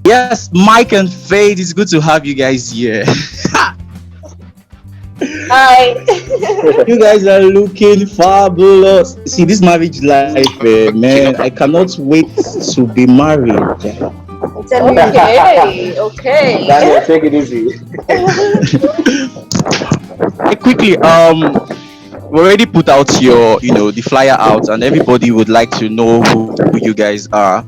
Yes, Mike and Faith, it's good to have you guys here. Hi. You guys are looking fabulous. See, this marriage life, man, I cannot wait to be married. I'm telling you. Okay, Daniel, okay. take it easy. Quickly, we already put out the flyer out, and everybody would like to know who you guys are.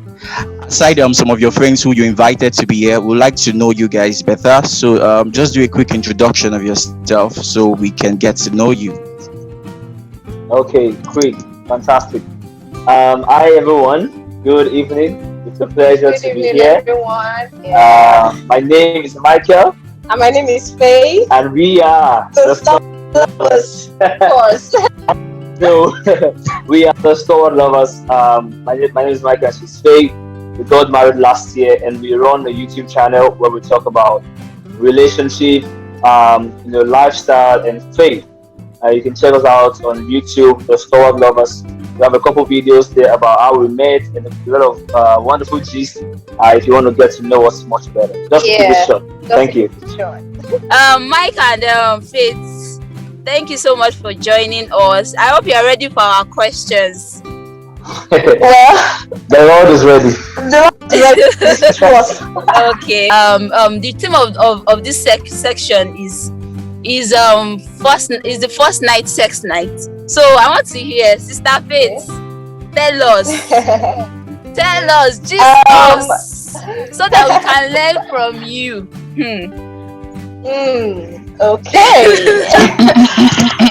Aside some of your friends who you invited to be here, would like to know you guys better. So just do a quick introduction of yourself so we can get to know you. Okay, great, fantastic. Hi everyone. Good evening. It's a pleasure Good to be evening, here. everyone. Yeah. My name is Michael, And my name is Faye. and we are The the Stalwart lovers, of course. so we are the Stalwart lovers. My name is Michael, and she's Faye. We got married last year, and we run a YouTube channel where we talk about relationship, lifestyle, and faith. You can check us out on YouTube, The Stalwart Lovers. We have a couple videos there about how we met and a lot of wonderful gist. If you want to get to know us much better, just keep it Yeah. short. Thank you. Sure. Mike and Faith, thank you so much for joining us. I hope you are ready for our questions. Well, The Lord is ready. the Lord is first. Okay. The theme of this section is the first night sex night. So I want to hear Sister Faith. Tell us, just us, so that we can learn from you. Okay.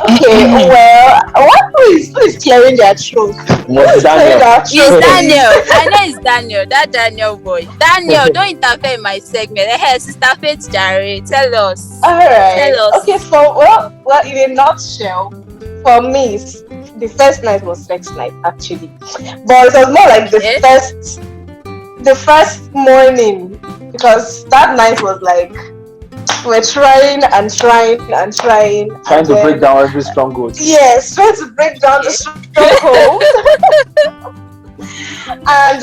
Okay. Well, who is clearing their throat? What's Daniel? It's Daniel. I know it's Daniel. That Daniel boy. Daniel, don't interfere in my segment. Hey, Sister Faith Jare, tell us. All right. Tell us. Okay. So, well, in a nutshell, for me, the first night was sex night actually, but it was more like the first morning, because that night was like we're trying Trying to break down every stronghold. Yes, trying to break down the stronghold. And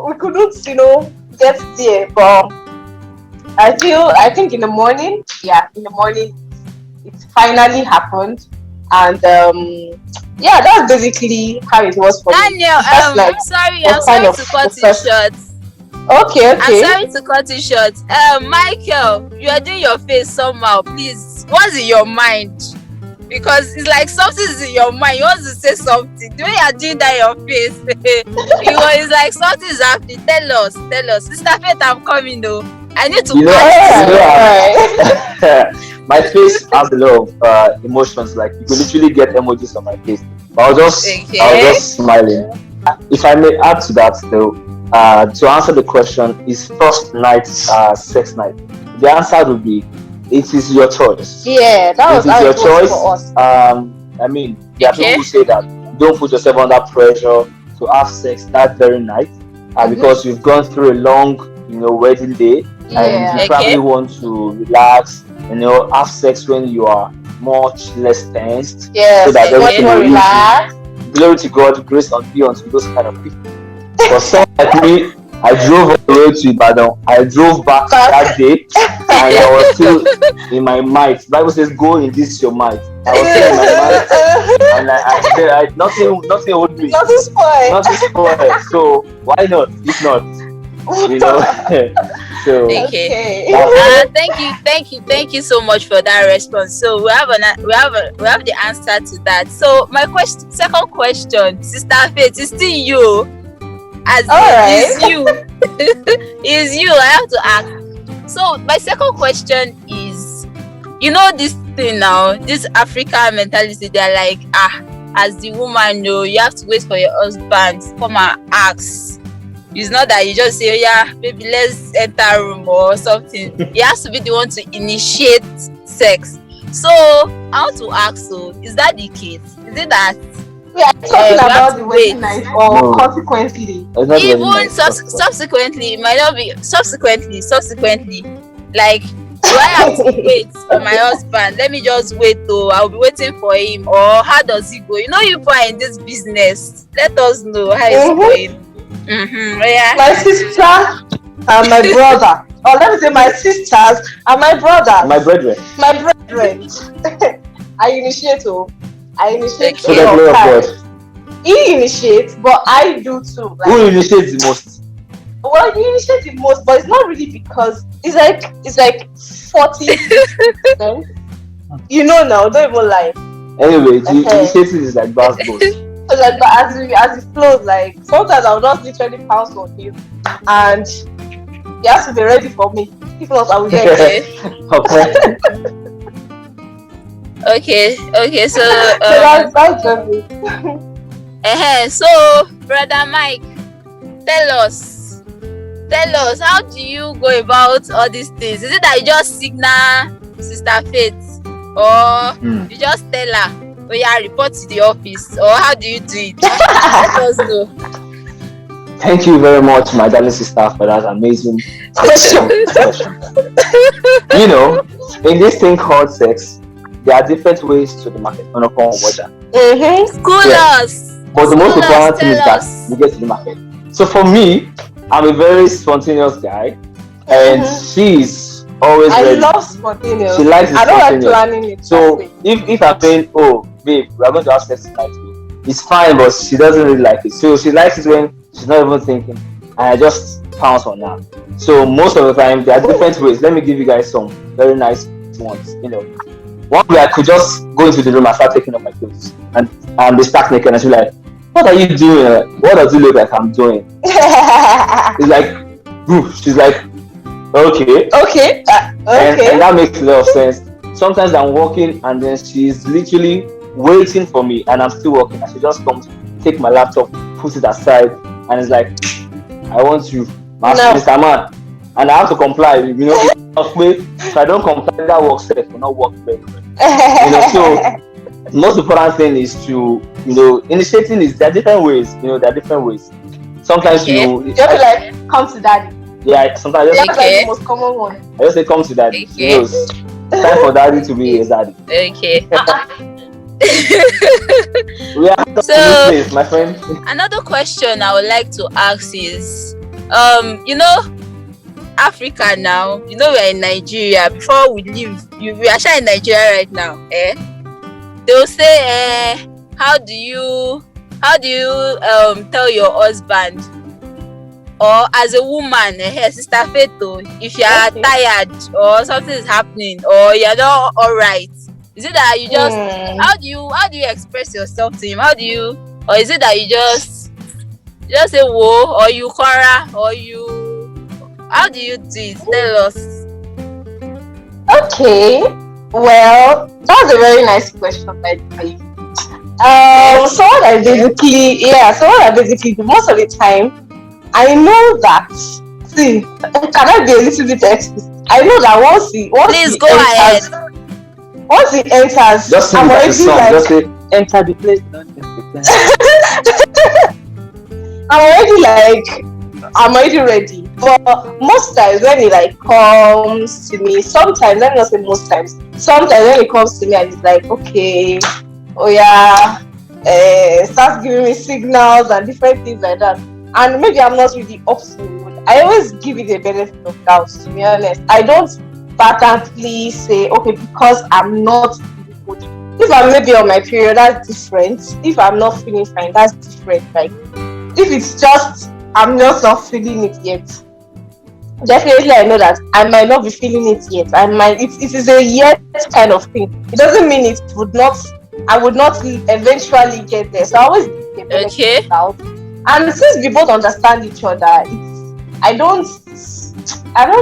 we couldn't, get there. But I think in the morning, it finally happened. And that's basically how it was for me. Daniel, I'm sorry to cut you short. Okay. I'm sorry to cut you short. Michael, you are doing your face somehow. Please, what's in your mind? Because it's like something is in your mind. You want to say something. The way you are doing that in your face, it's like something is happening. Tell us. Sister Faith, I'm coming though. I need to My face has a lot of emotions. Like you could literally get emojis on my face. But I was just smiling. If I may add to that though, to answer the question, is first night sex night? The answer would be, it is your choice. Yeah, that was your choice. For us. I mean, there are people who say that don't put yourself under pressure to have sex that very night, because you've gone through a long, wedding day, and you probably want to relax, have sex when you are much less tensed, so that everything will relax. Glory to God, grace be unto those kind of people. For someone like me, I drove all the way to Ibadan. I drove back that day, and I was still in my mind. The Bible says, "Go in this your mind." I was still in my mind, and I nothing would be. Nothing spoiled. So why not? If not, So okay. Thank you so much for that response. So we have the answer to that. So my second question, Sister Faith, is still you. Is you. Is you. I have to ask. So my second question is, this thing now, this African mentality, they're like, as the woman, you have to wait for your husband to come and ask. It's not that you just say, maybe let's enter a room or something. He has to be the one to initiate sex. So I want to ask, is that the case? Is it that we are talking about the wedding night, or consequently? Even subsequently, it might not be subsequently. Like, do I have to wait for my husband? Let me just wait though. I'll be waiting for him. Or how does it go? You people are in this business. Let us know how it's going. My sister, and my brother, or let me say my sisters and my brothers. My brethren. My brethren. I initiate. I initiate. So the glory of God. He initiates, but I do too. Like, who initiates the most? Well, he initiates the most, but it's not really because it's like 40%. You know now, don't even lie. Anyway, the initiative is like basketball. So like, but as it flows, like sometimes I'll just literally pounce on him, and he has to be ready for me. If not, I will get it. Okay. So that's just it. So brother Mike, tell us, how do you go about all these things? Is it that you just signal Sister Faith, or you just tell her, oh yeah, report to the office, or how do you do it? Let us know. Thank you very much, my darling sister, for that amazing question. You know, in this thing called sex, there are different ways to the market. School us. But the most important thing is that we get to the market. So for me, I'm a very spontaneous guy, and she's always ready. I love spontaneous. She likes I don't like planning it. So if I'm saying, oh babe, we are going to have sex tonight, it's fine, but she doesn't really like it. So she likes it when she's not even thinking, and I just pounce on her. So most of the time there are different ways. Let me give you guys some very nice ones. You know, one way I could just go into the room and start taking off my clothes and be stuck naked, and she's like, what are you doing? What does it look like I'm doing? It's like, she's like, okay. And that makes a lot of sense. Sometimes I'm walking and then she's literally waiting for me, and I'm still walking, and she just comes, take my laptop, put it aside, and it's like, I want you, Mr. Man, and I have to comply. You know, if I don't comply, that work set will not work very well. You know, so the most important thing is to, you know, initiating is there are different ways. You know, there are different ways. Sometimes you have to like come to daddy. Yeah, sometimes that's like the most common one. I just say come to daddy. She knows. Time for daddy to be his daddy. Okay. We are so place, my friend. Another question I would like to ask is, you know, Africa now, you know, we're in Nigeria. Before we leave, we are actually in Nigeria right now. They'll say, how do you tell your husband, or as a woman, Sister Feto, if you are tired or something is happening or you're not all right? Is it that you just how do you express yourself to him? Or is it that you just say whoa, or you cora, or you, how do you do it? Tell us. Okay, well, that's a very nice question, by the way. So what I basically do most of the time, I know that. See, can I be a little bit explicit? I know that once he enters, just I'm already like, just say, enter the place. I'm already ready. But most times when he like comes to me, sometimes, let me not say most times, sometimes when he comes to me and he's like, okay, oh yeah, starts giving me signals and different things like that. And maybe I'm not really up to it. I always give it the benefit of doubt, to be honest. I don't patently say, okay, because I'm not really good. If I'm maybe on my period, that's different. If I'm not feeling fine, that's different. Like, if it's just, I'm just not feeling it yet, definitely I know that I might not be feeling it yet. It is a yet kind of thing. It doesn't mean I would not eventually get there. So I always give the benefit of doubt. And since we both understand each other, I don't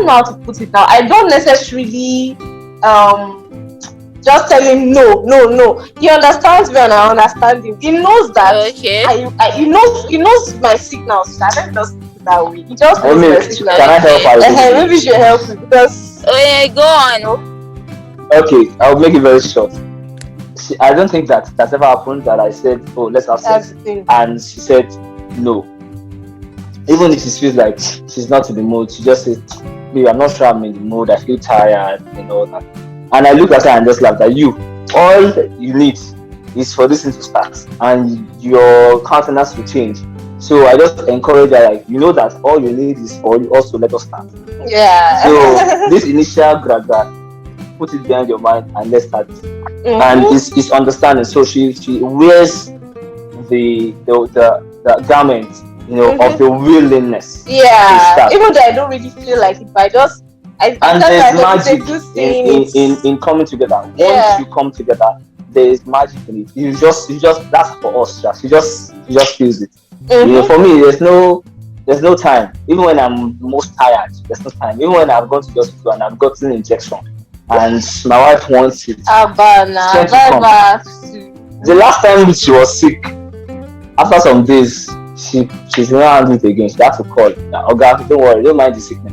know how to put it now. I don't necessarily just tell him no. He understands me and I understand him. He knows that. He knows my signals. I don't just put it that way. He just knows my signals. Can I help out? Maybe you should help me because. Oh yeah, go on. Okay, I'll make it very short. I don't think that's ever happened that I said, oh, let's have sex, and she said no. Even if she feels like she's not in the mood, she just says, babe, I'm not sure I'm in the mood, I feel tired and all that. And I look at her and just laugh at you. All you need is for this thing to start, and your countenance will change. So I just encourage her, like, you know that all you need is for you also let us start. Yeah. So this initial gradual, put it behind your mind and let's start. And it's understanding. So she wears the garment, of the willingness. Yeah. Even though I don't really feel like it, but and there's magic in coming together. Once you come together, there is magic in it. You just that's for us. She just feels it. For me, there's no time. Even when I'm most tired, there's no time. Even when I've gone to the hospital and I've gotten an injection, and my wife wants it. The last time she was sick, after some days, she's not handling it again. She had to call. Oga, don't worry, don't mind the sickness.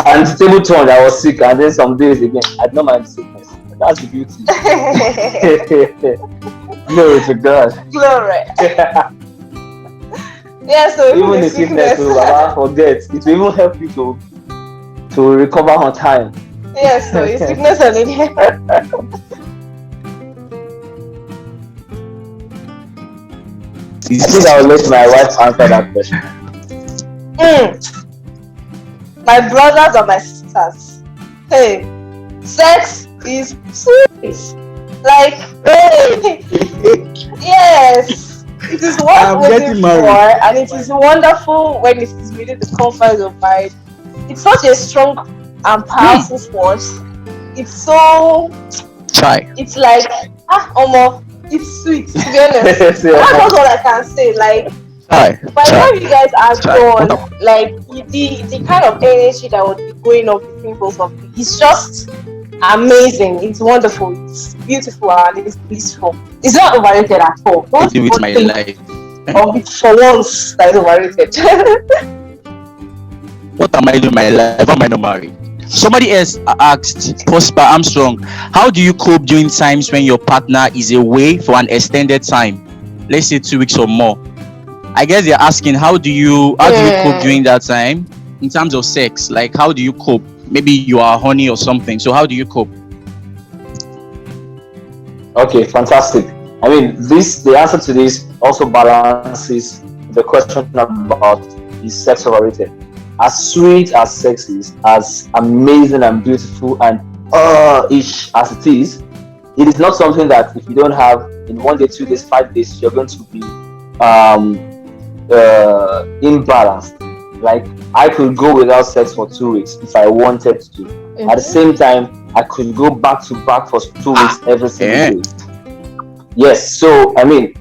And stable turned, I was sick, and then some days again, I don't mind the sickness. That's the beauty. Glory to God. Glory. Yeah, so even the sickness will forget. It will even help you to recover on time. Yeah, so it's sickness and in I think I will let my wife answer that question. My brothers and my sisters. Hey, sex is sweet. Like, yes, it is what we're waiting for, and it is wonderful when it is within the confines of marriage. It's such a strong and powerful force. It's so it's like it's sweet, to be honest. That's all I can say. Like, by the time you guys are gone, like the kind of energy that would be going up between both of you, it's just amazing. It's wonderful. It's beautiful and it's blissful. It's not overrated at all. Don't with my life. Of it for once that is overrated. What am I doing in my life? Why am I not married? Somebody else asked, Prosper Armstrong, how do you cope during times when your partner is away for an extended time? Let's say 2 weeks or more. I guess they're asking, how do you cope during that time in terms of sex? Like, how do you cope? Maybe you are horny or something. So how do you cope? Okay, fantastic. I mean, the answer to this also balances the question about is sex overrated. As sweet as sex is, as amazing and beautiful and ish as it is not something that if you don't have in 1 day, 2 days, 5 days, you're going to be imbalanced. Like, I could go without sex for 2 weeks if I wanted to. At the same time, I could go back to back for 2 weeks every single day. Yes, so I mean,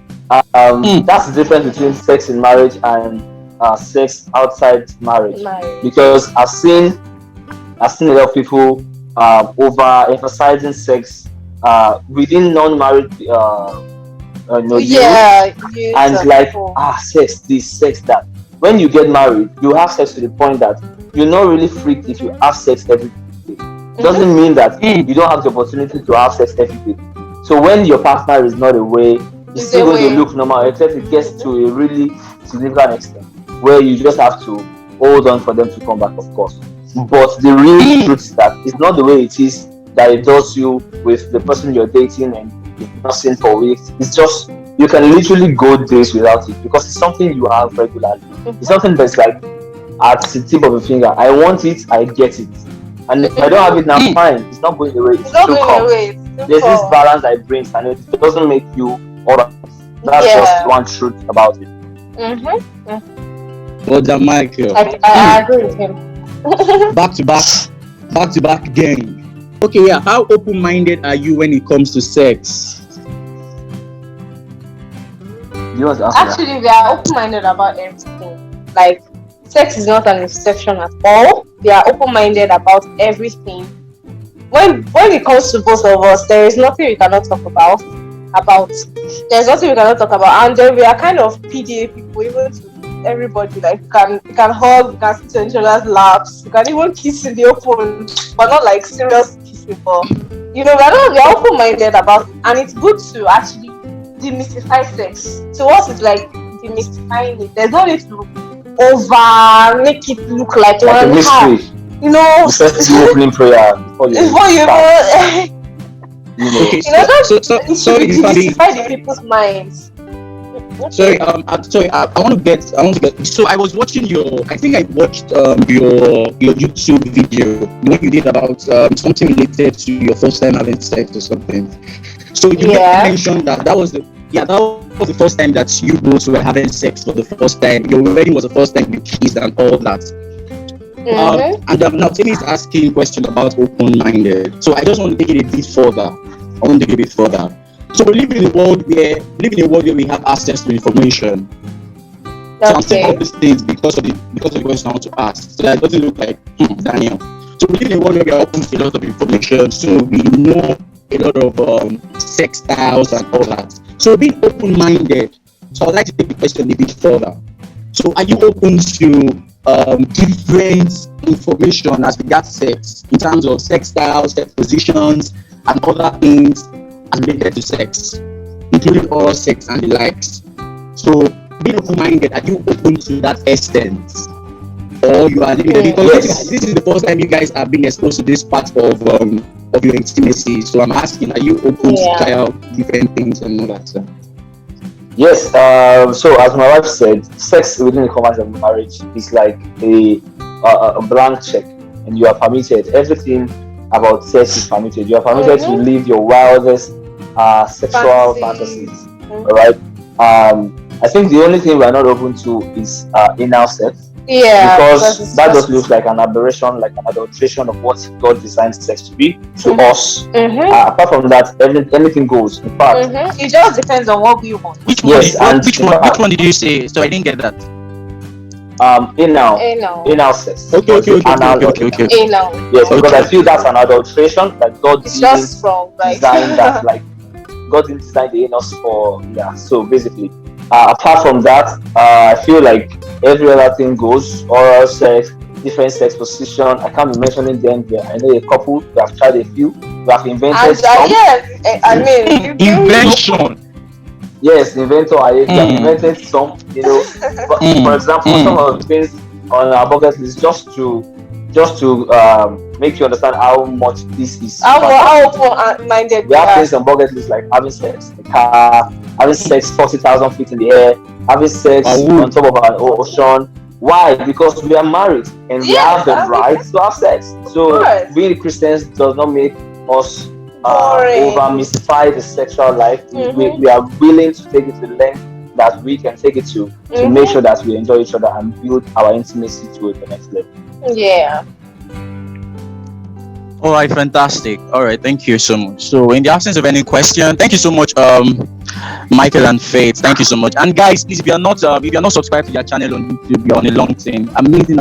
that's the difference between sex in marriage and sex outside marriage. Because I've seen a lot of people over emphasizing sex within non-married and like sex this, sex that. When you get married, you have sex to the point that you're not really freaked if you have sex every day. Doesn't mean that you don't have the opportunity to have sex every day. So when your partner is not away, it's still going to look normal, except it gets to a really significant extent where you just have to hold on for them to come back, of course. But the real truth is that it's not the way it is that it does you with the person you're dating and you've not seen for weeks. It's just, you can literally go days without it because it's something you have regularly. It's something that's like at the tip of a finger. I want it, I get it. And if I don't have it now, fine. It's not going away. It's not going away. There's this balance that it brings, and it doesn't make you alright. That's just one truth about it. Brother Michael. I agree with him. back to back gang. Okay, yeah. How open-minded are you when it comes to sex? Actually, we are open-minded about everything. Like, sex is not an exception at all. We are open-minded about everything. When it comes to both of us, there is nothing we cannot talk about. There's nothing we cannot talk about, and then we are kind of PDA people, even to everybody. Like, you can hug, you can sit on each other's laps, you can even kiss in the open, but not like serious kissing. But we are open-minded about it, and it's good to actually demystify sex. To us, it's like demystifying it. There's no need to make it look like one mystery. You know, the first opening prayer before you Okay, You know, it should sorry, demystify the people's minds. sorry, I want to get, so I was watching I think I watched your YouTube video, the one you did about something related to your first time having sex or something. So you mentioned that was the first time that you both were having sex for the first time. Your wedding was the first time you kissed and all that. And now Timmy is asking a question about open-minded. So I just want to take it a bit further. So we live in a world where we have access to information. So I'm saying all these things because of the question I want to ask. So that it doesn't look like Daniel. So we live in a world where we are open to a lot of information. So we know a lot of sex styles and all that. So being open-minded. So I'd like to take the question a bit further. So are you open to different information as regards sex in terms of sex styles, sex positions, and other things related to sex, including oral sex and the likes? So being open-minded, are you open to that extent? Or you are limited? Because this is the first time you guys are being exposed to this part of your intimacy. So I'm asking, are you open to try out different things and all that stuff? Yes. So as my wife said, sex within the confines of marriage is like a blank check, and you are permitted. Everything about sex is permitted. You are permitted to live your wildest sexual fantasies. All right. I think the only thing we are not open to is anal sex. Yeah, because that just looks like an aberration, like an adulteration of what God designed sex to be to us. Apart from that, anything goes. In fact, it just depends on what we want. Which one did you say? So I didn't get that. Anal sex. Okay. Anal. Yes, because I feel that's an adulteration. Like God it's just wrong, design that. Like God didn't design the anus for So basically, apart from that, I feel like every other thing goes. Oral sex, different sex position. I can't be mentioning them here. I know a couple who have tried a few. Who have invented some. Invention. Yes, inventor. I have invented some. For example, some of the things on our bucket list just to make you understand how much this is. How open-minded we have things on bucket list like having sex in the car, having sex 40,000 feet in the air, having sex on top of an ocean. Why? Because we are married and we have the right to have sex. So being Christians does not make us over mystify the sexual life. We are willing to take it to the length that we can take it to make sure that we enjoy each other and build our intimacy to the next level. Yeah. All right, fantastic. All right, thank you so much. So, in the absence of any question, thank you so much, Michael and Faith. Thank you so much. And guys, please, if you are not subscribed to their channel on YouTube, you're on a long thing. Amazing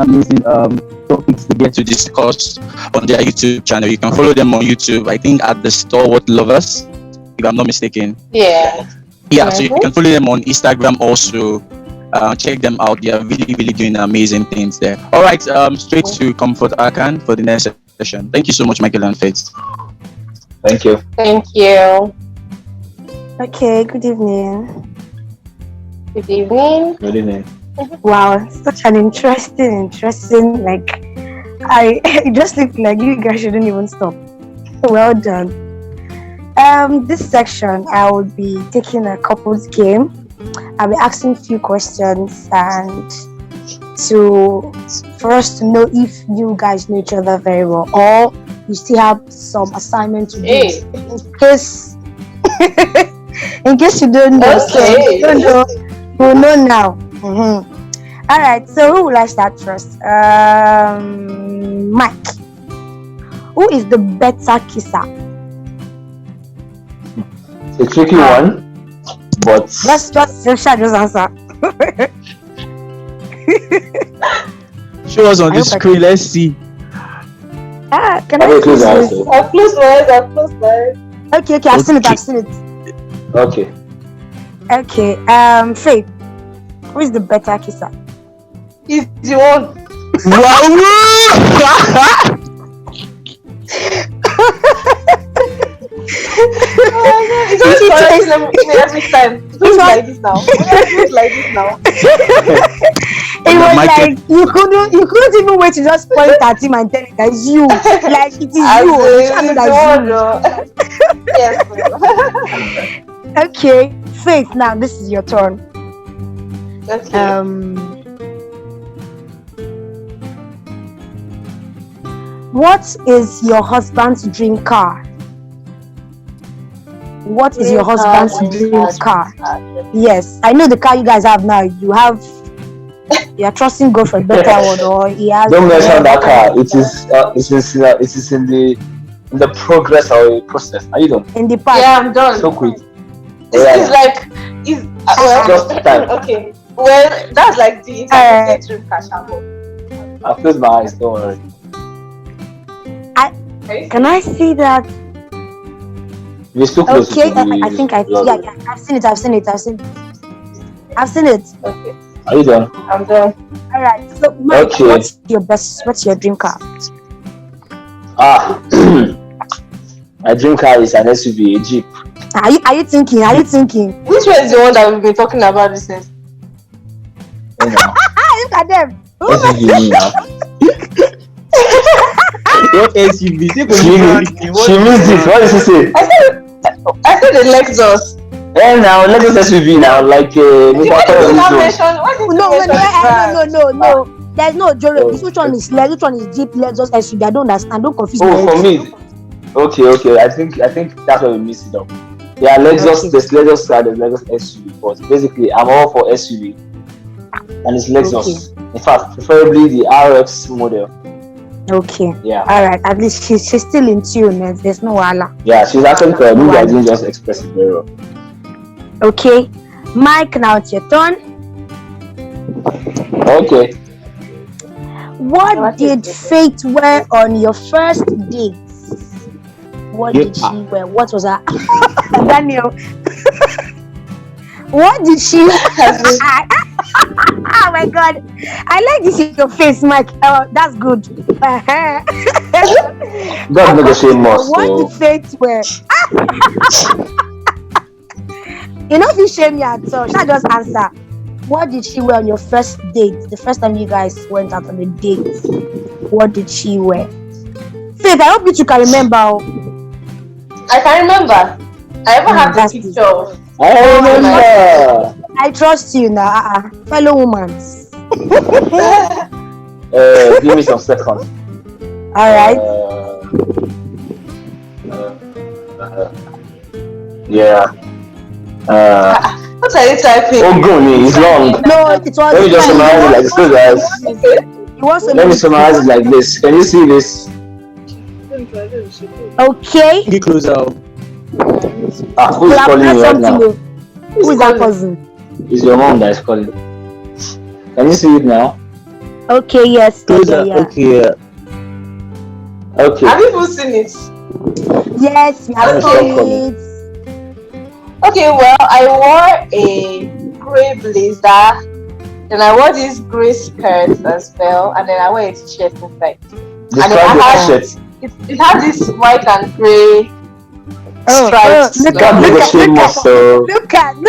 topics to get to discuss on their YouTube channel. You can follow them on YouTube. I think at the Stalwart Lovers, if I'm not mistaken. Yeah. Yeah. So you can follow them on Instagram also. Check them out. They are really, really doing amazing things there. All right. Straight to Comfort Arkan for the next session. Thank you so much, Michael and Faith. Thank you. Thank you. Okay, good evening. Good evening. Good evening. Wow, such an interesting, like, it just looks like you guys shouldn't even stop. Well done. This section, I will be taking a couples game. I'll be asking a few questions and for us to know if you guys know each other very well or you still have some assignment to do. In case you don't know, we'll know now. All right, so who will I start first? Mike. Who is the better kisser? It's a tricky one, but let's just answer. Show us on the screen. Let's see. Can I close my eyes? I've closed my eyes. Okay, I've seen it. Okay. Okay, Faith, who is the better kisser? He's the one. Wow! It's always correcting me every time. It's like this now. It was like you couldn't even wait to just point at him and tell him that it's you. Like it is you. Yes. Okay, Faith. Now this is your turn. Okay. What is your husband's dream car? What is your husband's dream car? Yes, I know the car you guys have now. You are trusting God for a better one, or he has. Don't mention that car. It is in the progress or process. Are you done? In the past. Yeah, I'm done. So quick. It's like well, just time. Okay. Well, that's like the intermediate dream car. I'll close my eyes. Don't worry. Can I see that? We're so close. Okay, I think I've seen it. I've seen it. Okay. Are you done? I'm done. All right. So, Mike, Okay. what's your dream car? My dream car is an SUV, a Jeep. Are you thinking? Which one is the one that we've been talking about recently? You know, Look at them. SUV now. What SUV? She missed it. What did she say? I said the Lexus. Yeah, now Lexus SUV now, like Mr. Why did you not mention? No. There's no Joro. Which one is Lex? Which one is Jeep? Lexus SUV? I don't understand. Don't confuse me. Oh, for me. Okay. I think that's where we missed it up. Yeah, Lexus. Okay. There's Lexus car, there's Lexus SUV. But basically, I'm all for SUV, and it's Lexus. Okay. In fact, preferably the RX model. Okay. Yeah. All right. At least she's still in tune. There's no wala. Yeah, she's actually correct. Maybe I didn't just express it very well. Okay. Mike, now it's your turn. Okay. What did Faith wear on your first date? What did she wear? What was her Daniel? What did she wear? Oh my God! I like this in your face, Mike. That's good. God make the same more. What did Faith wear? You know, if you shame me at all, should I just answer? What did she wear on your first date? The first time you guys went out on a date. What did she wear? Faith, I hope you two can remember. I can remember. I ever have the picture of. I remember. I trust you now, fellow woman. Give me some seconds. All right. Yeah. What are you typing? Oh, Goni, it's long. No, it was. Let me just summarize it like this, guys. Let me summarize it like this. Can you see this? Okay. Get closer. Who's calling you right now? Who is that cousin? It's your mom that is calling. Can you see it now? Okay, yes. Closer. Yeah. Okay. Okay. Have you people seen it? Yes, we have seen it. Okay, well, I wore a grey blazer, then I wore this grey skirt as well, and then I wore a t-shirt inside. Describe the t-shirt. It had this white and grey stripes. Look at. And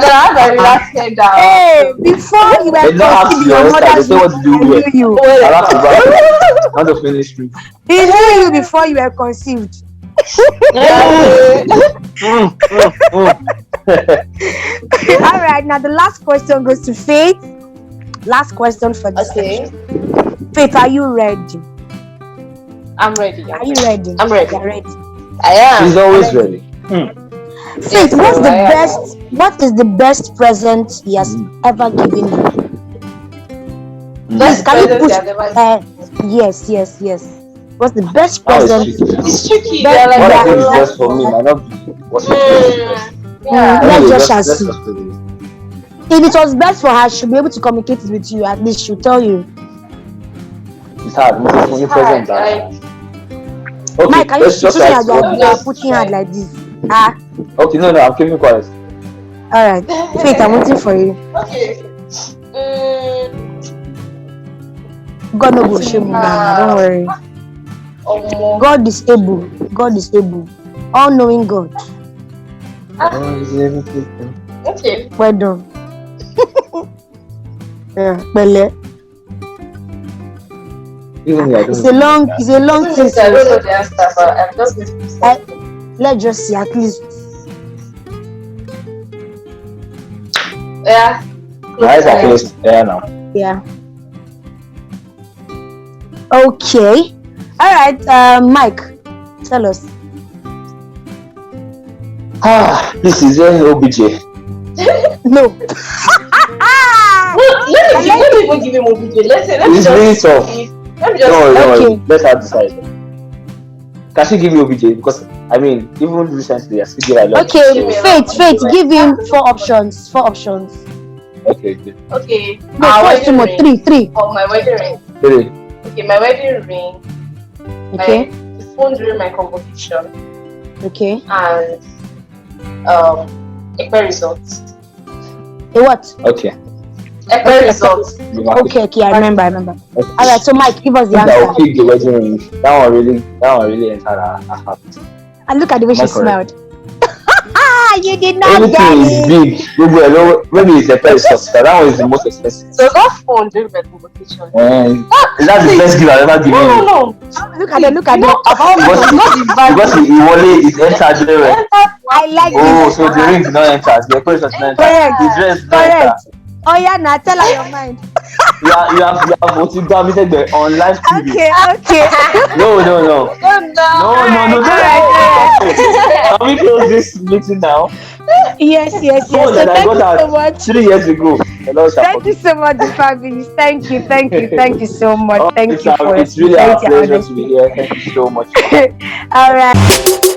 then I had my relaxed head down. Hey, before you were conceived, your mother's I knew you. I want to finish it. He knew you before you were conceived. All right, now the last question goes to Faith. Last question for this section. Faith, are you ready? I'm ready. Are you ready? I'm ready. You're ready. I am. She's always ready. Faith, what is the best present he has ever given you? Best Can you present push? Yes. What's the best present? It's tricky. What I think is best for me might not be what's your best. Let's just see. If it was best for her, she'll be able to communicate it with you. At least she'll tell you. It's hard. When you present that. Okay, Mike, can you let's just that you write. are putting hand like this? Okay, no, I'm keeping quiet. All right, Faith, I'm waiting for you. Okay. God no go shame you now. Don't worry. God is able. All-knowing God. Okay. Well done. Yeah, Bele. Even me, I don't It's a long thing. I don't know the answer, but I'm just going to say. Let's just see at least. Yeah. My eyes are closed. Yeah, now. Yeah. Okay. All right, Mike, tell us. This is OBJ. No. Let me even give him OBJ. Let me It's really just. tough. Let me just. No, Okay. let's have decide. Can she give me OBJ? Because I mean, even recently, I still get a lot. Okay, Faith, give him 4 options. 4 options. Okay, good. Okay. No, first two more. 3. Oh, my wedding ring. 3. Okay, my wedding ring. Okay. The phone during my convocation. Okay. And Ekpe results. What? Okay. Ekpe results. Okay, I remember. Okay. All right, so Mike, give us the I will answer. pick the wedding ring. That one really entered her heart. And look at the way she Am I correct? smiled. You did not Everything get is it. big. Maybe it's the first stuff. That one is the most expensive. So that phone during my convocation. And that's the best gift I've ever given you. No. Look at them. Because he only is entered there. I like Oh, this. so the ring did not enter. The decoration did not enter. Correct. The dress did not enter. Correct. Oh yeah, now tell her your mind. You have voted on live TV. Okay. No. Oh, no. Can we close this meeting now? Yes. Phone So that I thank you got so out much. 3 years ago. Thank you so much, the families. Thank you so much. Thank you for it's really our sincerity and pleasure to be here. Thank you so much. All right.